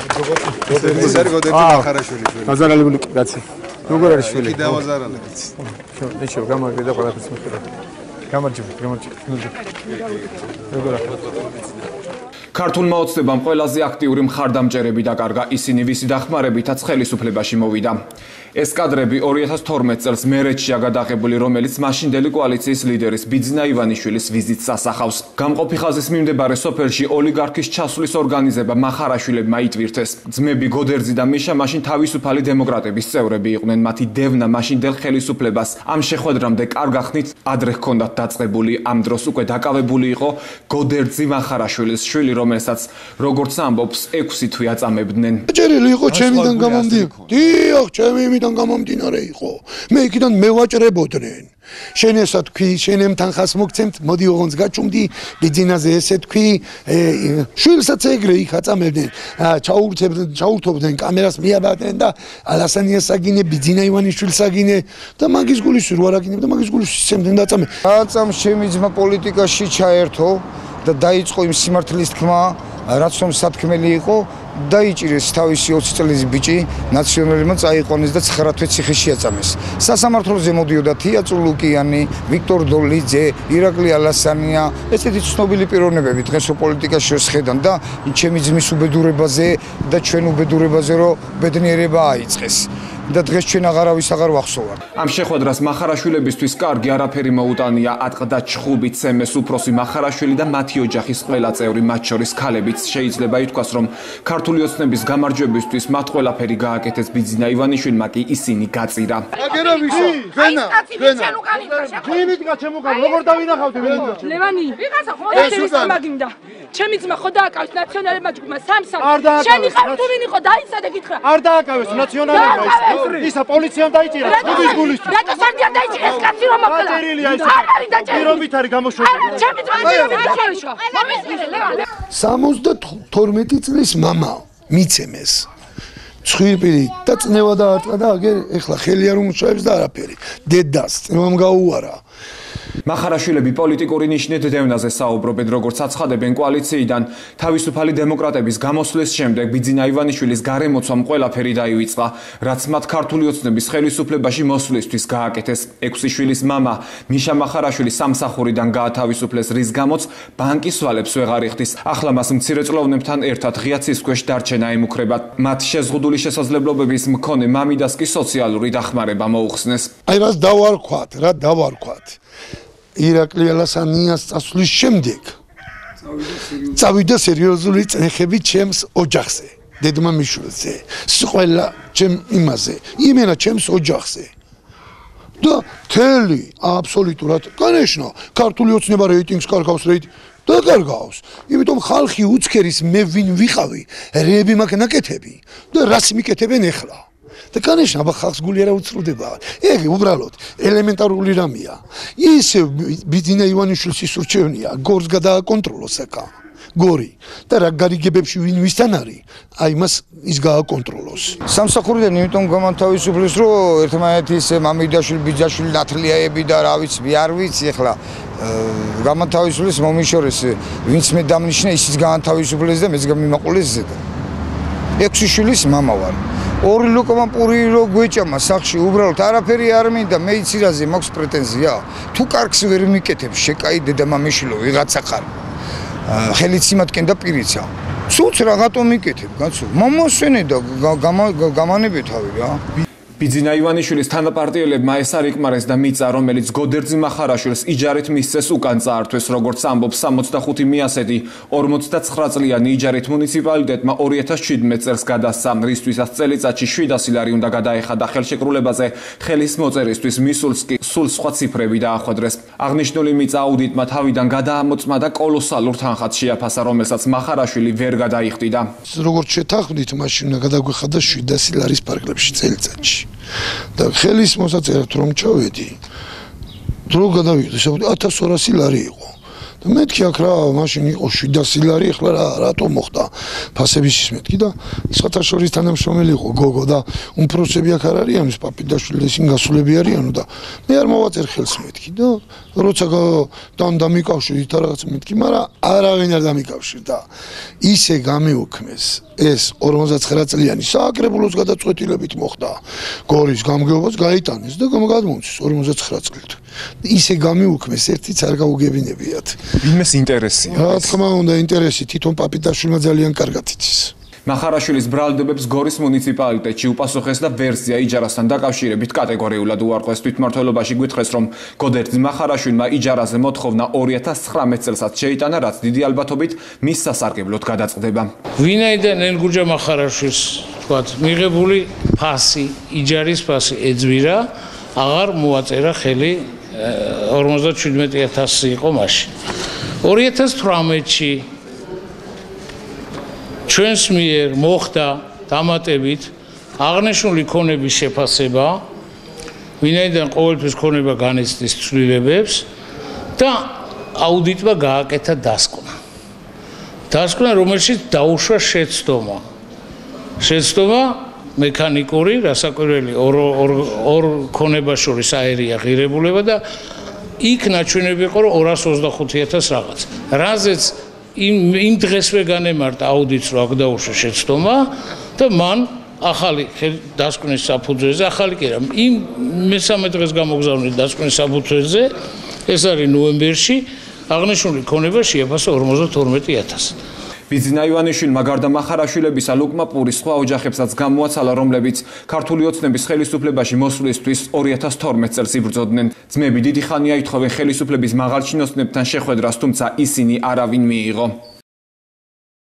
ეს არის გოდერძი მახარაშვილი. აზარალებული კაცი. როგორ არის შვილი? კი დავაზარალე. ნიჩო, გამარჯობა ყველაფერს მიხედა. გამარჯობა. როგორ ახლა? ქართულმა ოცნებამ ყველაზე აქტიური მხარდამჭერები დაკარგა, ისინი ვისი დახმარებითაც ხელისუფლებაში მოვიდა. ეს კადრები 2012 წელს მერეთშია გადაღებული, რომელიც მაშინდელი კოალიციის ლიდერის ბიძინა ივანიშვილის ვიზიტს ასახავს. გამყოფი ხაზის მიმდებარე სოფელში ოლიგარქის ჩასვლის ორგანიზება მახარაშვილებმა იტვირთეს. ძმები გოდერძი და მიშა მაშინ თავისუფალი დემოკრატების წევრები იყვნენ. მათი დევნა მაშინდელ ხელისუფლებას ამ შეხვედრამდე კარგა ხნით ადრე ჰქონდათ დაწყებული. ამ დროს უკვე დაკავებული იყო გოდერძი მახარაშვილის შვილი, რომელსაც როგორც ამბობს 6 თვე აწამებდნენ. ჭერილი იყო ჩემიდან გამომდინარე. დიახ, ჩემი იმიდან გამომდინარე იყო. მე იქიდან მევაჭრებოდნენ. შენ ესა თქვი, შენ ემთან ხას მოგცემთ, მოდი ოღონდ გაჩუმდი, ბიძინაზე ესე თქვი, შვილსაც ეგრე იქ აწამებდნენ. ჩაურთობდნენ კამერას მიაბადნენ და ალასანიას საგინე, ბიძინა ივანიშვილს საგინე და მაგის გულის რო არაგინებ და მაგის გულის სცემდნენ და აწამე. აწამ ჩემი ძმა პოლიტიკაში ჩაერთო და დაიწყო იმ სიმართლის თქმა, რაც რომ სათქმელი იყო, დაიჭირეს თავისი 20 წლის ბიჭი ნაციონალურმა წაიყვანეს და 9 თვე ციხეში აწამეს. სასამართლოზე მოდიოდა თია წულუკიანი, ვიქტორ დოლიძე, ირაკლი ალასანია, ესეთი ცნობილი პიროვნებები დღესო პოლიტიკაში შედან და ჩემი ძმის უბედურებაზე და ჩვენ უბედურებაზე რომ ბედნიერება აიწყეს. და დღეს ჩვენ აღარავის აღარ ვახსოვართ. ამ შეხვედრას მახარაშვილებისთვის კარგი არაფერი მოუტანია. ატყდა ჩხუბით ცემეს უფროსი მახარაშვილი და მათი ოჯახის ყველა წევრი, მათ შორის ქალებიც. შეიძლება ითქვას, რომ ქართული ოცნების გამარჯვებისთვის მათ ყველაფერი გააკეთეს, ბიძინა ივანიშვილმა კი ისინი გაწირა. აგერა ვისა? ვენა. ვინიტკა ჩემოგან, როგორ დავინახავთ ვინიტკა? ლევანი, ვიღაცა ხო ეს მაგინდა. ჩემი ძმა ხო დააკავეს ნაციონალურმა ჯგუფმა სამსამ. შენი ხარ თუ ვინ იყო დაიცადე გითხრა. არ დააკავეს ნაციონალურმა ისა პოლიციამ დაიჭირა ხუდის გულისთვის. რატო სარდიან დაიჭირა ეს კაცი რომ მოკლა? დაწერილია ეს. არ არის დაჭერილი. პირობით არის გამოშვებული. ჩემი ძმა პირობით დაჭერილი. მომისმინე ლევანი. 72 წლის მამა მიცემეს. ცხვირპირი და წნევა დაარტყა და აგერ ეხლა ხელი არ უმუშავებს და არაფერი. დედას წნევამ გაუარა. მახარაშვილები პოლიტიკური ნიშნით დევნაზე საუბრობენ, როგორც აცხადებენ კოალიციიდან. თავისუფალი დემოკრატების გამოსვლის შემდეგ ბიძინა ივანიშვილის გარემოცვამ ყველაფერი დაივიწყა, რაც მათ ქართული ოცნების ხელისუფლებაში მოსვლისთვის გააკეთეს. 6 შვილის მამა მიშა მახარაშვილი სამსახურიდან გაათავისუფლეს, რის გამოც ბანკის ვალებს ვეღარ იხდის. ახლა მას მცირეწლოვნებთან ერთად ღია ცის ქვეშ დარჩენა ემუქრებათ. მათ შეზღუდული შესაძლებლობების მქონე მამიდას კი სოციალური დახმარება მოუხსნეს. აი რა დავარქვათ. ირაკლი ალასანიას წასვლის შემდეგ წავიდა სერიოზული წნეხები ჩემს ოჯახზე, დედმა მიშვილზე, ყველა ჩემ იმაზე, იმენა ჩემს ოჯახზე. და თელი აბსოლუტურად, конечно, ქართული ოცნება რეიტინგს კარგავს, დაკარგავს. იმიტომ ხალხი უცქერის მე ვინ ვიყავი, რეები მაქვს ნაკეთები და რას მიკეთებენ ახლა. და конечно, აბა ხალხს გული არა უცრუდება. ეგ უბრალოდ ელემენტარული რამეა. ისე ბიძინა ივანიშვილს ისურჩევნია, გორს გადააკონტროლოს აკა. გორი და რა გარიგებებში ვინ ვისთან არის, აი მას ის გააკონტროლოს. სამსახურიდან იმიტომ გამათავისუფლეს, რომ ერთმანეთის მამიდაშვილი, ბიძაშვილი, ნათლიაები და რა ვიცი, არ ვიცი ახლა გამათავისუფლეს მომიშორეს, ვინც მე დამნიშნა, ისიც გაათავისუფლეს და მეც გამიმაყოლეს ზედა. 6 შვილის მამა ვარ. 2 ლოკომაპური რო გვეჭამა სახში, უბრალოდ არაფერი არ მინდა, მეიცირაზე მაქვს პრეტენზია. თუ კარგს ვერ მიკეთებ, შეკაი დედამამიშვილო, ვიღაცა ხარ. ხელიც იმათკენ და პირიცა. სულც რაღაცო მიკეთებ, კაცო. მომოსვენე და გამანებე თავი რა. ბიძინა ივანიშვილის თანაპარტიელებმა ეს არ იკმარეს და მიწა, რომელიც გოდერძი მახარაშვილს იჯარით მისცეს უკან წაართვეს, როგორც ამბობს 65 მიასედი 49 წლიანი იჯარით მუნიციპალიტეტმა 2017 წელს გადასცა, რისთვისაც წელიწადში 700 ლარი უნდა გადაეხადა ხელშეკრულებაზე ხელის მოწერისთვის, მისულს კი სულ სხვა ციფრები დაახვედრეს. აღნიშნული მიწა აუდიტმა თავიდან გადაამოწმა და კოლოსალურ თანხად შეაფასა, რომელსაც მახარაშვილი ვერ გადაიხდიდა. როგორც შეთანხმდით, მაშინ უნდა გადაგვეხადა 700 ლარის პარკლებში წელიწადში. და ხელის მოსაწერად რომ ჩავედი, დრო გადავიღე, 1200 ლარი იყო. და მეთქი აქ რა მაშინ იყო 700 ლარი ახლა რატო მოხდა ფასების ის მეთქი და საერთაშორის თანამშრომელი იყო გოგო და უმფროსები აქ არ არიანო პაპიდაშვილი ისინი გასულები არიანო და მე არ მოვაწერ ხელს მეთქი და როცა დამიკავშირით რაღაც მეთქი მაგრამ არავინ არ დამიკავშირდა ისე გამიუქმეს ეს 59 წლიანი სააკრებულოს გადაწყვეტილებით მოხდა გორის გამგეობას გაიტანეს და გადმომცეს 59 წლით ისე გამიუქმეს ერთიც არ გაუგებინებიათ ვინმეს ინტერესია რა თქმა უნდა ინტერესი თვითონ პაპიდაშვილმა ძალიან კარგად იცის მახარაშვილის ბრალდებებს გორის მუნიციპალიტეტში უპასუხეს და ვერსია იჯარასთან დაკავშირებით კატეგორიულად უარყვეს თვითმმართველობაში გვითხრეს რომ გოდერძ მახარაშვილმა იჯარაზე მოთხოვნა 2019 წელსაც შეიტანა რაც დიდი ალბათობით მის სასარგებლოდ გადაწყდება ვინაიდან ენგურჯა მახარაშვილს თქვათ მიღებული ფასი იჯარის ფასი ეძვირა აღარ მოაწერა ხელი 57000 იყო მაშინ 2018-ში ჩვენს მიერ მოხდა დამატებით აღნიშნული ქონების შეფასება ვინაიდან ყოველთვის ქონება განიცდის ცვლილებებს და აუდიტმა გააკეთა დასკვნა რომელშიც დაუშვა შეცდომა მექანიკური რასაკვირველი ორ ქონებას შორის აერია ღირებულება და იქ ნაჩვენები იყო 225000 რაღაც რაზეც იმ დღესვე განემართა აუდიტს რომ აქ დაუშვა შეცდომა და მან ახალი დასკვნის საფუძველზე ახალი კი რა იმ მესამე დღეს გამოგზავნილი დასკვნის საფუძველზე ეს არის ნოემბერში აღნიშნული ქონება შეაფასა 52000 ბიძინა ივანიშვილმა გარდა მახარაშვილებისა ლუკმა პურის სხვა ოჯახებსაც გამოაცალა რომლებიც ქართული ოცნების ხელისუფლებაში მოსვლისთვის 2012 წელს იბრძოდნენ ძმები დიდი ხანია ითხოვენ ხელისუფლების მაღალჩინოსნებთან შეხვედრას თუმცა ისინი არავინ მიიღო